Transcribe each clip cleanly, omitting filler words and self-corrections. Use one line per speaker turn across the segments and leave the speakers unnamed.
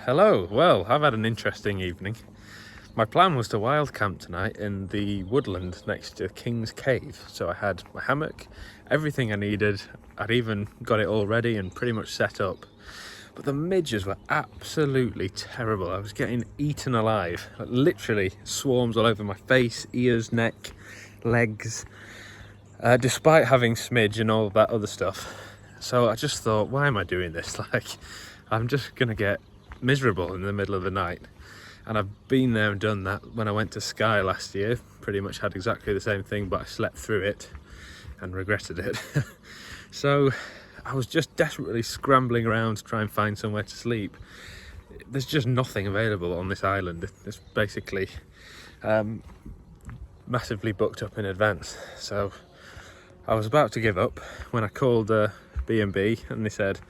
Hello. Well, I've had an interesting evening. My plan was to wild camp tonight in the woodland next to King's Cave. So I had my hammock, everything I needed. I'd even got it all ready and pretty much set up. But the midges were absolutely terrible. I was getting eaten alive. Like, literally swarms all over my face, ears, neck, legs. Despite having smidge and all that other stuff. So I just thought, why am I doing this? Like, I'm just gonna get miserable in the middle of the night. And I've been there and done that when I went to Skye last year. Pretty much had exactly the same thing, but I slept through it and regretted it. So I was just desperately scrambling around to try and find somewhere to sleep. There's just nothing available on this island. It's basically massively booked up in advance. So I was about to give up when I called B&B and they said,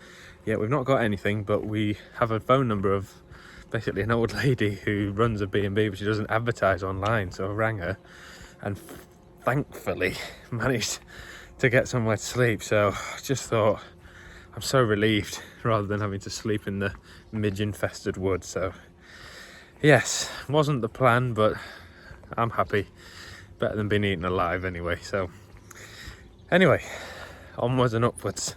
yeah, we've not got anything, but we have a phone number of basically an old lady who runs a B&B, but she doesn't advertise online. So I rang her and thankfully managed to get somewhere to sleep. So I just thought, I'm so relieved rather than having to sleep in the midge-infested woods. So yes, wasn't the plan, but I'm happy. Better than being eaten alive anyway. So anyway, onwards and upwards.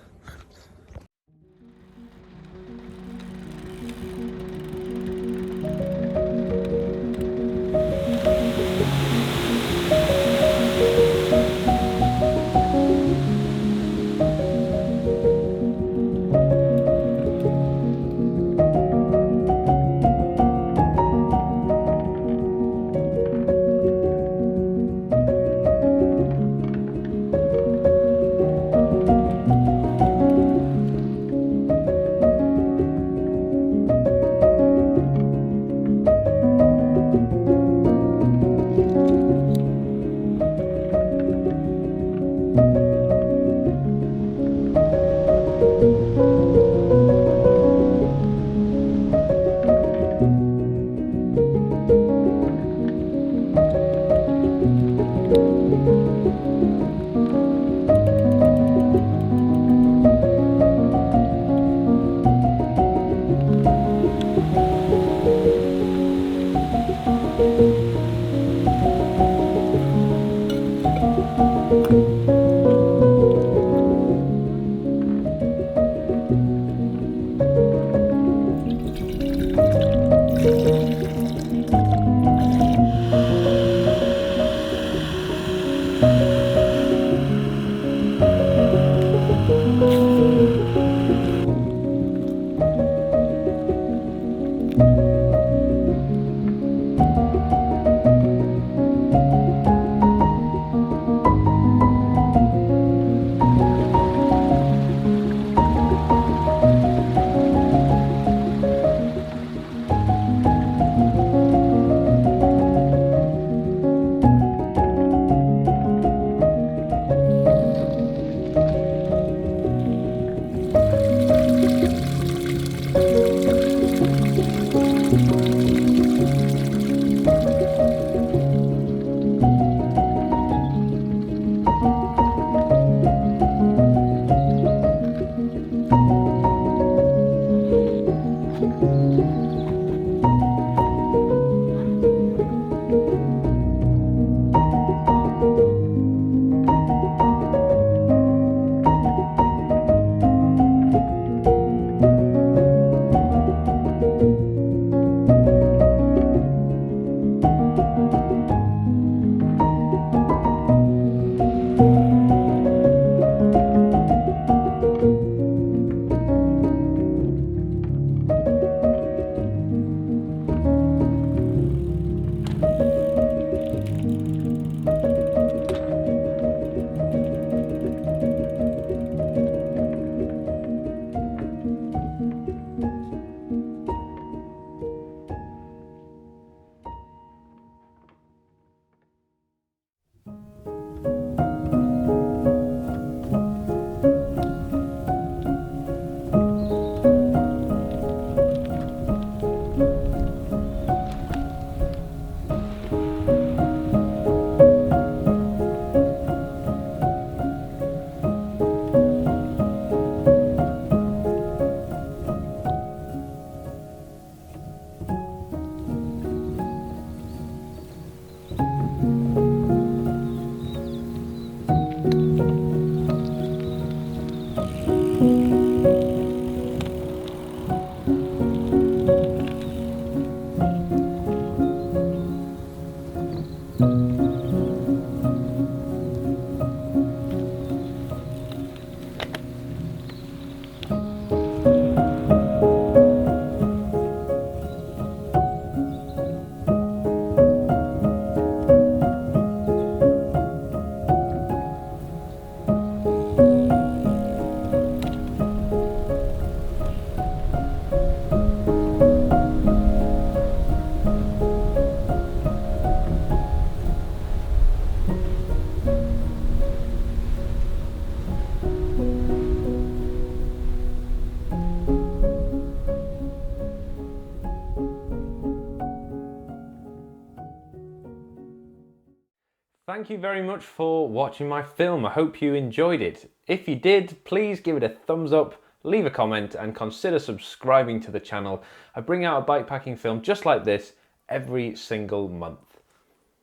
Thank you very much for watching my film. I hope you enjoyed it. If you did, please give it a thumbs up, leave a comment and consider subscribing to the channel. I bring out a bikepacking film just like this every single month.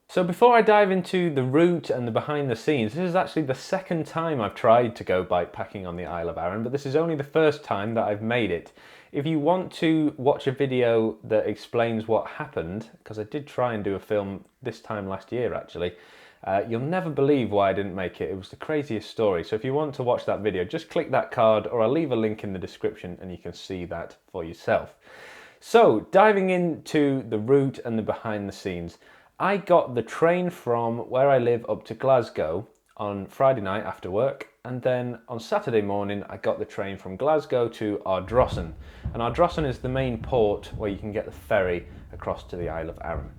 So before I dive into the route and the behind the scenes, this is actually the second time I've tried to go bikepacking on the Isle of Arran, but this is only the first time that I've made it. If you want to watch a video that explains what happened, because I did try and do a film this time last year actually, you'll never believe why I didn't make it. It was the craziest story. So if you want to watch that video, just click that card or I'll leave a link in the description and you can see that for yourself. So diving into the route and the behind the scenes, I got the train from where I live up to Glasgow on Friday night after work, and then on Saturday morning I got the train from Glasgow to Ardrossan. And Ardrossan is the main port where you can get the ferry across to the Isle of Arran.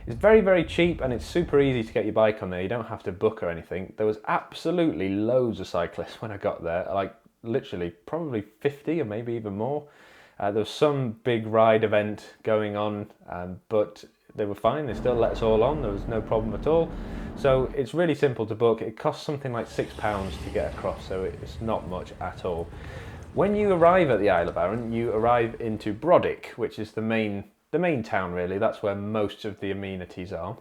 It's very, very cheap and it's super easy to get your bike on there. You don't have to book or anything. There was absolutely loads of cyclists when I got there, like literally probably 50 or maybe even more. There was some big ride event going on, but they were fine. They still let us all on. There was no problem at all. So it's really simple to book. It costs something like £6 to get across, so it's not much at all. When you arrive at the Isle of Arran, you arrive into Brodick, which is the main town really. That's where most of the amenities are.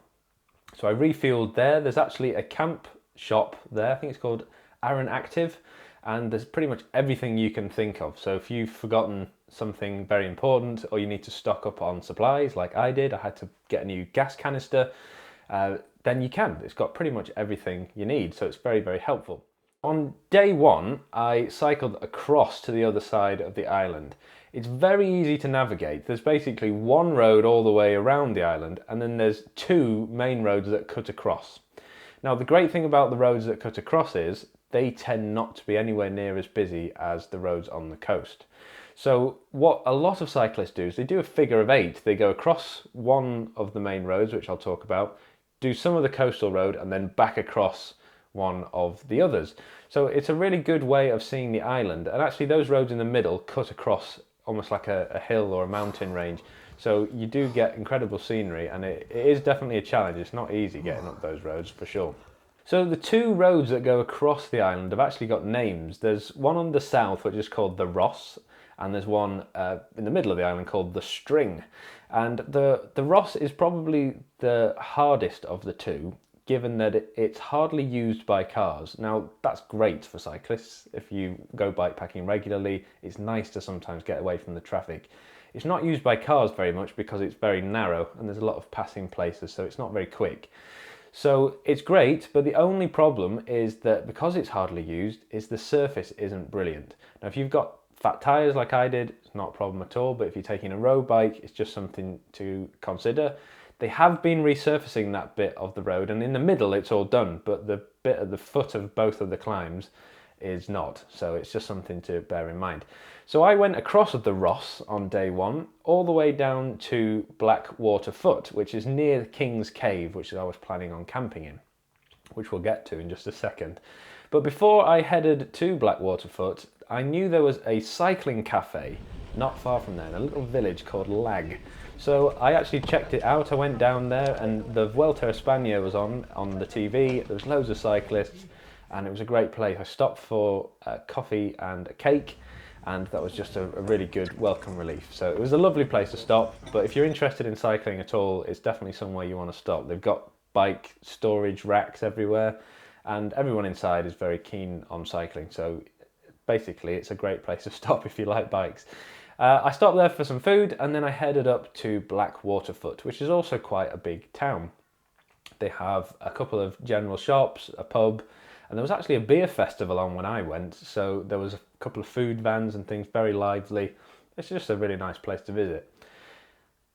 So I refueled there. There's actually a camp shop there. I think it's called Arran Active, and there's pretty much everything you can think of. So if you've forgotten something very important or you need to stock up on supplies like I did, I had to get a new gas canister, then you can. It's got pretty much everything you need, so it's very, very helpful. On day one, I cycled across to the other side of the island. It's very easy to navigate. There's basically one road all the way around the island, and then there's two main roads that cut across. Now, the great thing about the roads that cut across is they tend not to be anywhere near as busy as the roads on the coast. So what a lot of cyclists do is they do a figure of 8. They go across one of the main roads, which I'll talk about, do some of the coastal road, and then back across one of the others. So it's a really good way of seeing the island. And actually those roads in the middle cut across almost like a hill or a mountain range. So you do get incredible scenery, and it is definitely a challenge. It's not easy getting up those roads for sure. So the two roads that go across the island have actually got names. There's one on the south which is called the Ross, and there's one in the middle of the island called the String. And the Ross is probably the hardest of the two, given that it's hardly used by cars. Now that's great for cyclists. If you go bikepacking regularly, it's nice to sometimes get away from the traffic. It's not used by cars very much because it's very narrow and there's a lot of passing places, so it's not very quick. So it's great, but the only problem is that because it's hardly used, is the surface isn't brilliant. Now if you've got fat tyres like I did, it's not a problem at all, but if you're taking a road bike, it's just something to consider. They have been resurfacing that bit of the road, and in the middle it's all done, but the bit at the foot of both of the climbs is not, so it's just something to bear in mind. So I went across the Ross on day one, all the way down to Blackwater Foot, which is near King's Cave, which I was planning on camping in, which we'll get to in just a second. But before I headed to Blackwater Foot, I knew there was a cycling cafe not far from there, in a little village called Lag. So I actually checked it out. I went down there and the Vuelta a España was on the TV. There was loads of cyclists and it was a great place. I stopped for coffee and a cake, and that was just a really good welcome relief. So it was a lovely place to stop, but if you're interested in cycling at all, it's definitely somewhere you want to stop. They've got bike storage racks everywhere and everyone inside is very keen on cycling. So basically it's a great place to stop if you like bikes. I stopped there for some food and then I headed up to Blackwater Foot, which is also quite a big town. They have a couple of general shops, a pub, and there was actually a beer festival on when I went, so there was a couple of food vans and things, very lively. It's just a really nice place to visit.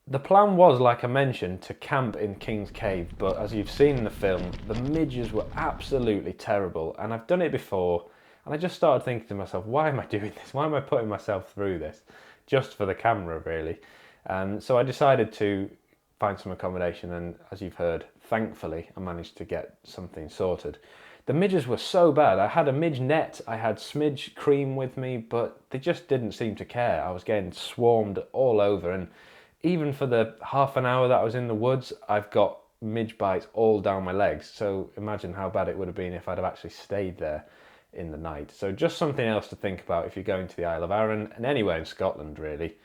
The plan was, like I mentioned, to camp in King's Cave, but as you've seen in the film, the midges were absolutely terrible, and I've done it before, and I just started thinking to myself, why am I doing this? Why am I putting myself through this? Just for the camera, really. So I decided to find some accommodation, and as you've heard, thankfully, I managed to get something sorted. The midges were so bad. I had a midge net, I had smidge cream with me, but they just didn't seem to care. I was getting swarmed all over, and even for the half an hour that I was in the woods, I've got midge bites all down my legs. So imagine how bad it would have been if I'd have actually stayed there in the night. So just something else to think about if you're going to the Isle of Arran, and anywhere in Scotland really.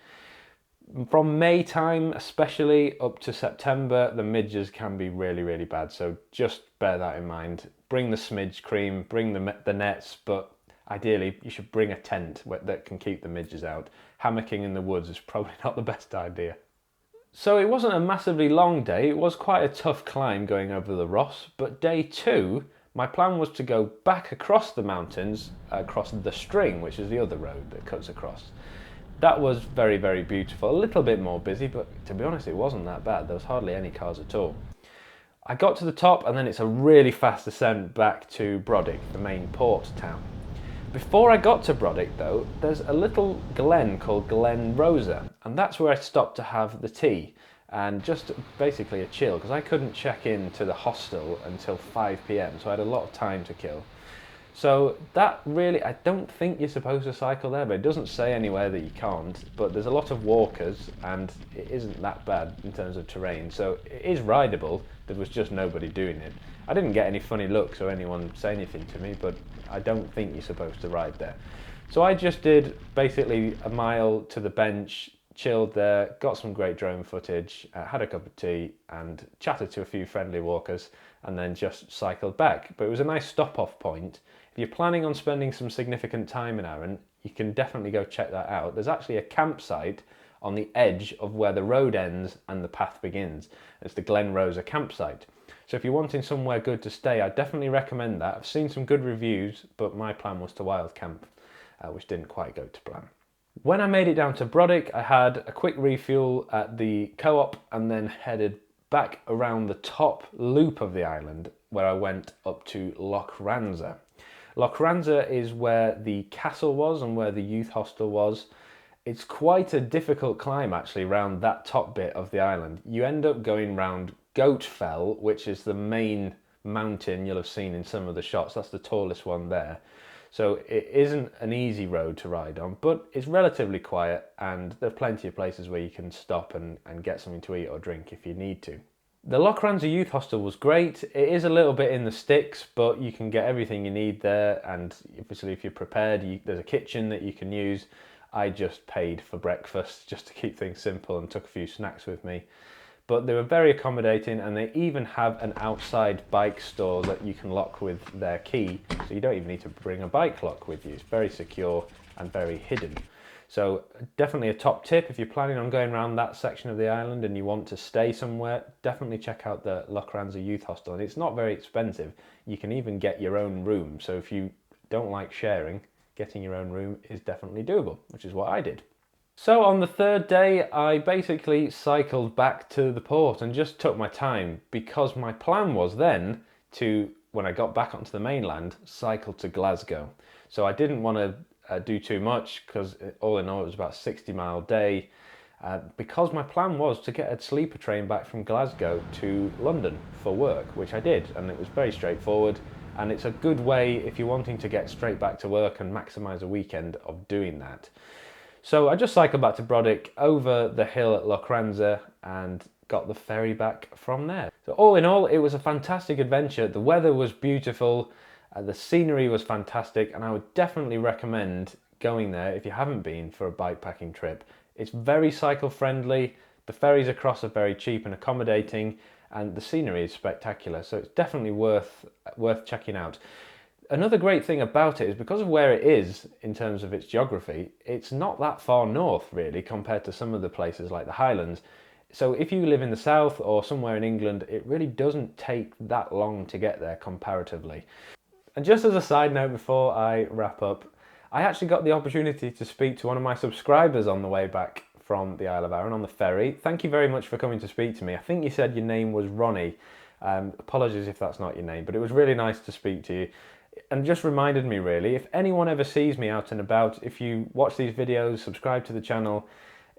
From May time especially up to September, the midges can be really, really bad. So just bear that in mind. Bring the smidge cream, bring the nets, but ideally you should bring a tent that can keep the midges out. Hammocking in the woods is probably not the best idea. So it wasn't a massively long day. It was quite a tough climb going over the Ross, but day 2, my plan was to go back across the mountains, across the String, which is the other road that cuts across. That was very, very beautiful. A little bit more busy, but to be honest, it wasn't that bad. There was hardly any cars at all. I got to the top, and then it's a really fast ascent back to Brodick, the main port town. Before I got to Brodick though, there's a little glen called Glen Rosa, and that's where I stopped to have the tea and just basically a chill, because I couldn't check in to the hostel until 5 p.m, so I had a lot of time to kill. So that really, I don't think you're supposed to cycle there, but it doesn't say anywhere that you can't, but there's a lot of walkers and it isn't that bad in terms of terrain. So it is rideable, there was just nobody doing it. I didn't get any funny looks or anyone say anything to me, but I don't think you're supposed to ride there. So I just did basically a mile to the bench, chilled there, got some great drone footage, had a cup of tea and chatted to a few friendly walkers, and then just cycled back. But it was a nice stop-off point. If you're planning on spending some significant time in Arran, you can definitely go check that out. There's actually a campsite on the edge of where the road ends and the path begins. It's the Glen Rosa campsite. So if you're wanting somewhere good to stay, I definitely recommend that. I've seen some good reviews, but my plan was to wild camp, which didn't quite go to plan. When I made it down to Brodick, I had a quick refuel at the co-op and then headed back around the top loop of the island, where I went up to Lochranza. Lochranza is where the castle was and where the youth hostel was. It's quite a difficult climb actually around that top bit of the island. You end up going round Goat Fell, which is the main mountain you'll have seen in some of the shots. That's the tallest one there. So it isn't an easy road to ride on, but it's relatively quiet and there are plenty of places where you can stop and get something to eat or drink if you need to. The Lochranza Youth Hostel was great. It is a little bit in the sticks, but you can get everything you need there, and obviously if you're prepared, there's a kitchen that you can use. I just paid for breakfast just to keep things simple and took a few snacks with me. But they were very accommodating, and they even have an outside bike store that you can lock with their key, so you don't even need to bring a bike lock with you. It's very secure and very hidden. So definitely a top tip if you're planning on going around that section of the island and you want to stay somewhere, definitely check out the Lochranza Youth Hostel. And it's not very expensive. You can even get your own room. So if you don't like sharing, getting your own room is definitely doable, which is what I did. So on the third day, I basically cycled back to the port and just took my time, because my plan was then to, when I got back onto the mainland, cycle to Glasgow. So I didn't want to do too much, because all in all it was about a 60-mile day, because my plan was to get a sleeper train back from Glasgow to London for work, which I did, and it was very straightforward, and it's a good way if you're wanting to get straight back to work and maximise a weekend of doing that. So I just cycled back to Brodick, over the hill at Lochranza, and got the ferry back from there. So all in all, it was a fantastic adventure. The weather was beautiful, the scenery was fantastic, and I would definitely recommend going there if you haven't been for a bikepacking trip. It's very cycle friendly, the ferries across are very cheap and accommodating, and the scenery is spectacular, so it's definitely worth checking out. Another great thing about it is because of where it is in terms of its geography, it's not that far north really compared to some of the places like the Highlands. So if you live in the south or somewhere in England, it really doesn't take that long to get there comparatively. And just as a side note before I wrap up, I actually got the opportunity to speak to one of my subscribers on the way back from the Isle of Arran on the ferry. Thank you very much for coming to speak to me. I think you said your name was Ronnie. Apologies if that's not your name, but it was really nice to speak to you. And just reminded me really, if anyone ever sees me out and about, if you watch these videos, subscribe to the channel,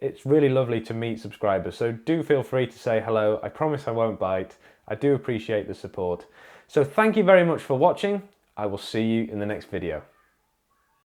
it's really lovely to meet subscribers. So do feel free to say hello. I promise I won't bite. I do appreciate the support. So thank you very much for watching. I will see you in the next video.